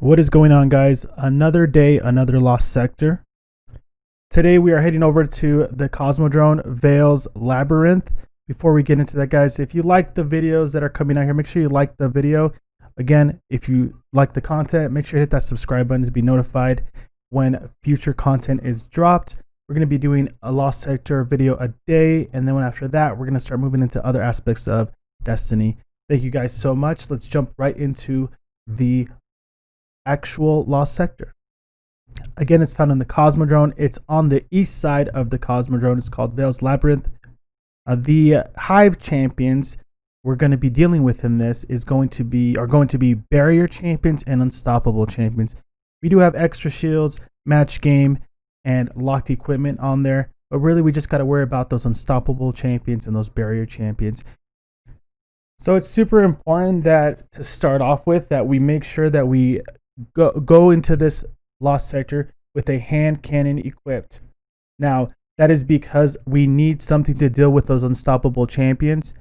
What is going on, guys? Another day, another lost sector. Today we are heading over to the Cosmodrome Veles Labyrinth. Before we get into that, guys, if you like the videos that are coming out here, make sure you like the video. Again, if you like the content, make sure you hit that subscribe button to be notified when future content is dropped. We're going to be doing a lost sector video a day, and then after that, we're going to start moving into other aspects of Destiny. Thank you guys so much. Let's jump right into the actual lost sector. Again, it's found in the Cosmodrome. It's on the east side of the Cosmodrome. It's called Veles Labyrinth. The Hive champions we're going to be dealing with in this are going to be barrier champions and unstoppable champions. We do have extra shields, match game, and locked equipment on there, but really we just got to worry about those unstoppable champions and those barrier champions. So it's super important that to start off with that we make sure that we go into this lost sector with a hand cannon equipped. Now, that is because we need something to deal with those unstoppable champions.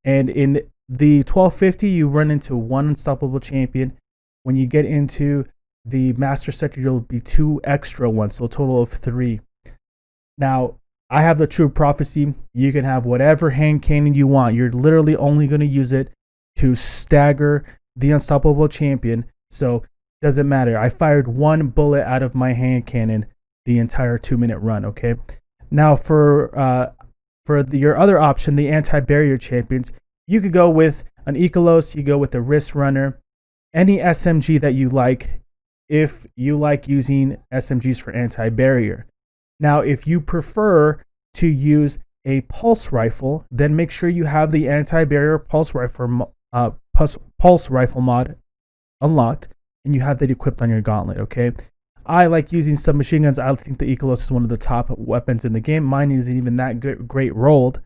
And in the 1250, you run into one unstoppable champion. When you get into the master sector, you'll be two extra ones, so a total of 3. Now, I have the true prophecy. You can have whatever hand cannon you want. You're literally only going to use it to stagger the unstoppable champion. So doesn't matter. I fired one bullet out of my hand cannon the entire 2-minute run. Okay. Now for your other option, the anti-barrier champions, you could go with an Ecolos. You go with a wrist runner, any SMG that you like. If you like using SMGs for anti-barrier. Now, if you prefer to use a pulse rifle, then make sure you have the anti-barrier pulse rifle mod unlocked, and you have that equipped on your gauntlet. Okay, I like using submachine guns. I think the Ecolos is one of the top weapons in the game. Mine isn't even that great rolled,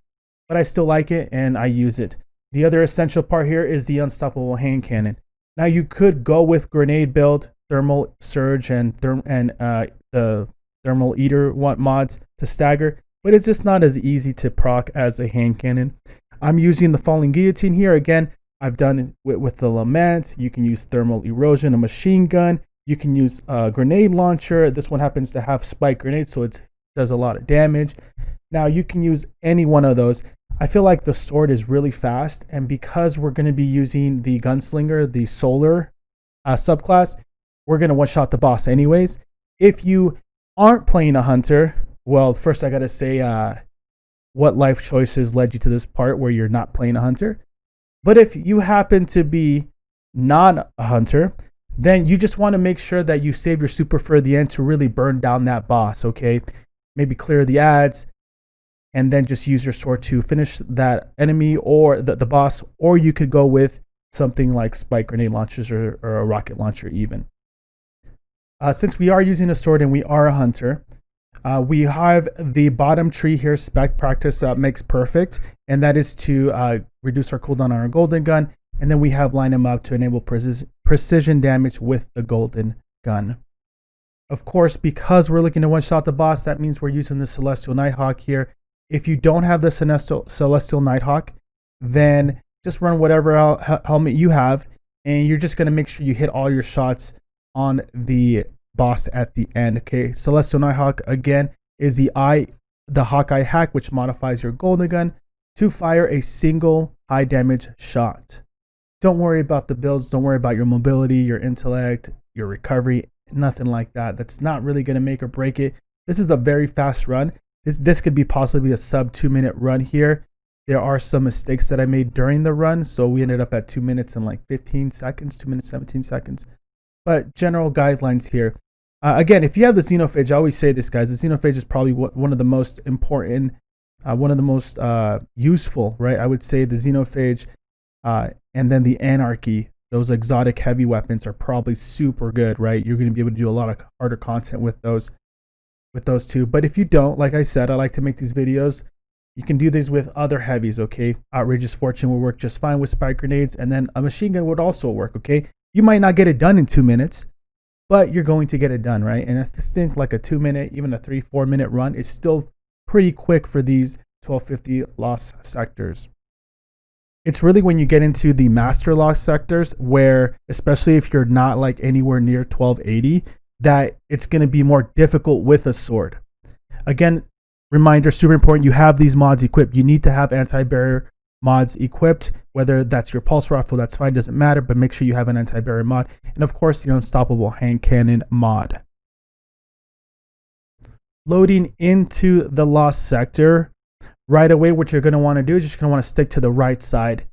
but I still like it and I use it. The other essential part here is the unstoppable hand cannon. Now you could go with grenade build, thermal surge, and the thermal eater mods to stagger, but it's just not as easy to proc as a hand cannon. I'm using the falling guillotine here. Again, I've done it with the lament. You can use thermal erosion, a machine gun. You can use a grenade launcher. This one happens to have spike grenades, so it does a lot of damage. Now you can use any one of those. I feel like the sword is really fast, and because we're going to be using the gunslinger, the solar subclass, we're going to one-shot the boss anyways. If you aren't playing a hunter, well, first I got to say what life choices led you to this part where you're not playing a hunter. But if you happen to be not a hunter, then you just want to make sure that you save your super for the end to really burn down that boss, okay? Maybe clear the ads and then just use your sword to finish that enemy or the boss, or you could go with something like spike grenade launchers or a rocket launcher even. Since we are using a sword and we are a hunter, we have the bottom tree here, spec practice makes perfect, and that is to reduce our cooldown on our golden gun, and then we have line them up to enable precision damage with the golden gun. Of course, because we're looking to one-shot the boss, that means we're using the Celestial Nighthawk here. If you don't have the Celestial Nighthawk, then just run whatever helmet you have, and you're just going to make sure you hit all your shots on the boss at the end. Okay, Celestial Nighthawk again is the Hawkeye hack, which modifies your golden gun to fire a single high damage shot. Don't worry about the builds, don't worry about your mobility, your intellect, your recovery, nothing like that. That's not really going to make or break it. This is a very fast run. This could be possibly a sub 2-minute run here. There are some mistakes that I made during the run, so we ended up at 2 minutes and like 15 seconds, 2 minutes 17 seconds. But general guidelines here. Again, if you have the Xenophage, I always say this, guys, the Xenophage is probably one of the most important, one of the most useful, right? I would say the Xenophage and then the Anarchy, those exotic heavy weapons are probably super good, right? You're going to be able to do a lot of harder content with those two. But if you don't, like I said, I like to make these videos. You can do these with other heavies, okay? Outrageous Fortune will work just fine with spike grenades, and then a machine gun would also work, okay? You might not get it done in 2 minutes, but you're going to get it done, right? And I think like a 2-minute, even a 3-4 minute run is still pretty quick for these 1250 lost sectors. It's really when you get into the master lock sectors where, especially if you're not like anywhere near 1280, that it's going to be more difficult with a sword. Again, reminder, super important, you have these mods equipped. You need to have anti-barrier mods equipped, whether that's your pulse rifle, that's fine, doesn't matter, but make sure you have an anti-barrier mod. And of course, the unstoppable hand cannon mod. Loading into the lost sector. Right away, what you're going to want to do is just going to want to stick to the right side.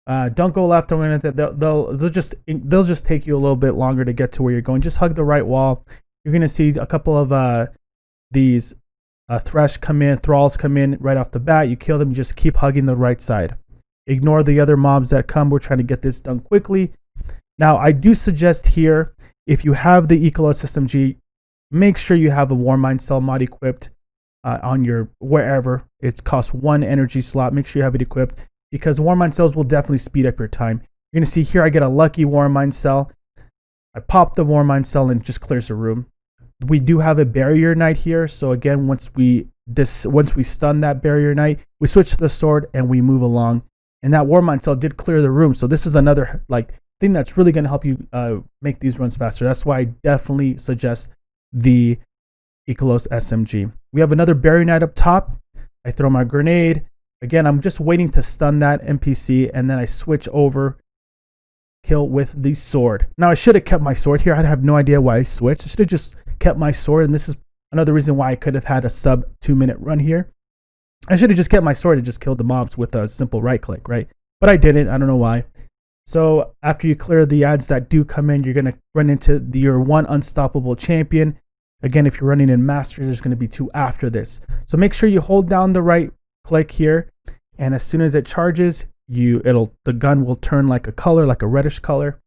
Don't go left or anything. They'll just take you a little bit longer to get to where you're going. Just hug the right wall. You're going to see a couple of these thralls come in right off the bat. You kill them. You just keep hugging the right side. Ignore the other mobs that come. We're trying to get this done quickly. Now, I do suggest here, if you have the Veles SMG, make sure you have a Warmind Cell mod equipped. On your wherever. It costs 1 energy slot. Make sure you have it equipped, because Warmind cells will definitely speed up your time. You're going to see here I get a lucky Warmind cell. I pop the Warmind cell and it just clears the room. We do have a barrier knight here, so again, once we stun that barrier knight, we switch to the sword and we move along. And that Warmind cell did clear the room, so this is another like thing that's really going to help you make these runs faster. That's why I definitely suggest the Veles SMG. We have another barrier knight up top. I throw my grenade. Again, I'm just waiting to stun that NPC, and then I switch over, kill with the sword. Now, I should have kept my sword here. I have no idea why I switched. I should have just kept my sword, and this is another reason why I could have had a sub 2-minute run here. I should have just kept my sword and just killed the mobs with a simple right click, right? But I didn't. I don't know why. So after you clear the ads that do come in, you're going to run into your one unstoppable champion. Again, if you're running in Master, there's going to be 2 after this. So make sure you hold down the right click here, and as soon as it charges, the gun will turn like a color, like a reddish color.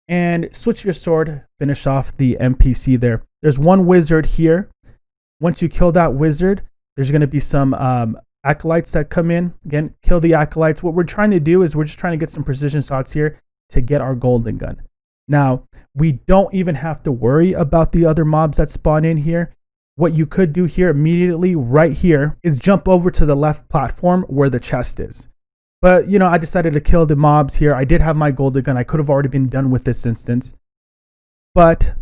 And switch your sword, finish off the NPC there. There's one wizard here. Once you kill that wizard, there's going to be some acolytes that come in. Again, kill the acolytes. What we're trying to do is we're just trying to get some precision shots here to get our golden gun. Now, we don't even have to worry about the other mobs that spawn in here. What you could do here immediately right here is jump over to the left platform where the chest is. But, you know, I decided to kill the mobs here. I did have my golden gun. I could have already been done with this instance, but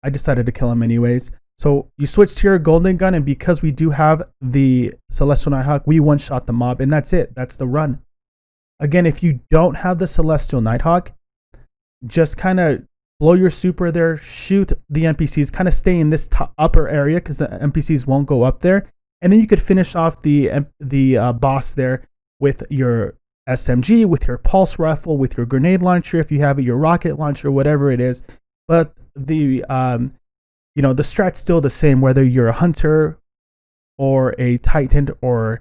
I decided to kill him anyways. So you switch to your golden gun, and because we do have the Celestial Nighthawk, we one-shot the mob, and that's it. That's the run. Again, if you don't have the Celestial Nighthawk, just kind of blow your super there, shoot the NPCs, kind of stay in this upper area because the NPCs won't go up there. And then you could finish off the boss there with your SMG, with your pulse rifle, with your grenade launcher, if you have it, your rocket launcher, whatever it is. But the the strat's still the same, whether you're a hunter or a titan, or,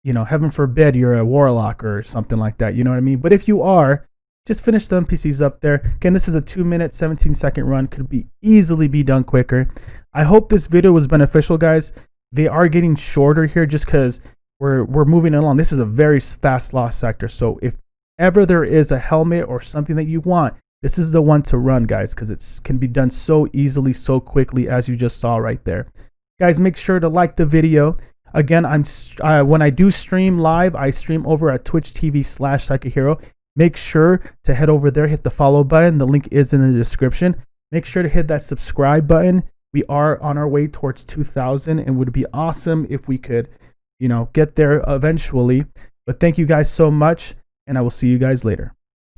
you know, heaven forbid, you're a warlock or something like that. You know what I mean? But if you are, just finish the NPCs up there. Again, this is a 2-minute, 17-second run. Could easily be done quicker. I hope this video was beneficial, guys. They are getting shorter here just because we're moving along. This is a very fast lost sector. So if ever there is a helmet or something that you want, this is the one to run, guys, because it can be done so easily, so quickly, as you just saw right there. Guys, make sure to like the video. Again, when I do stream live, I stream over at twitch.tv/psychahero. Make sure to head over there, hit the follow button. The link is in the description. Make sure to hit that subscribe button. We are on our way towards 2,000, and it would be awesome if we could, you know, get there eventually. But thank you guys so much, and I will see you guys later.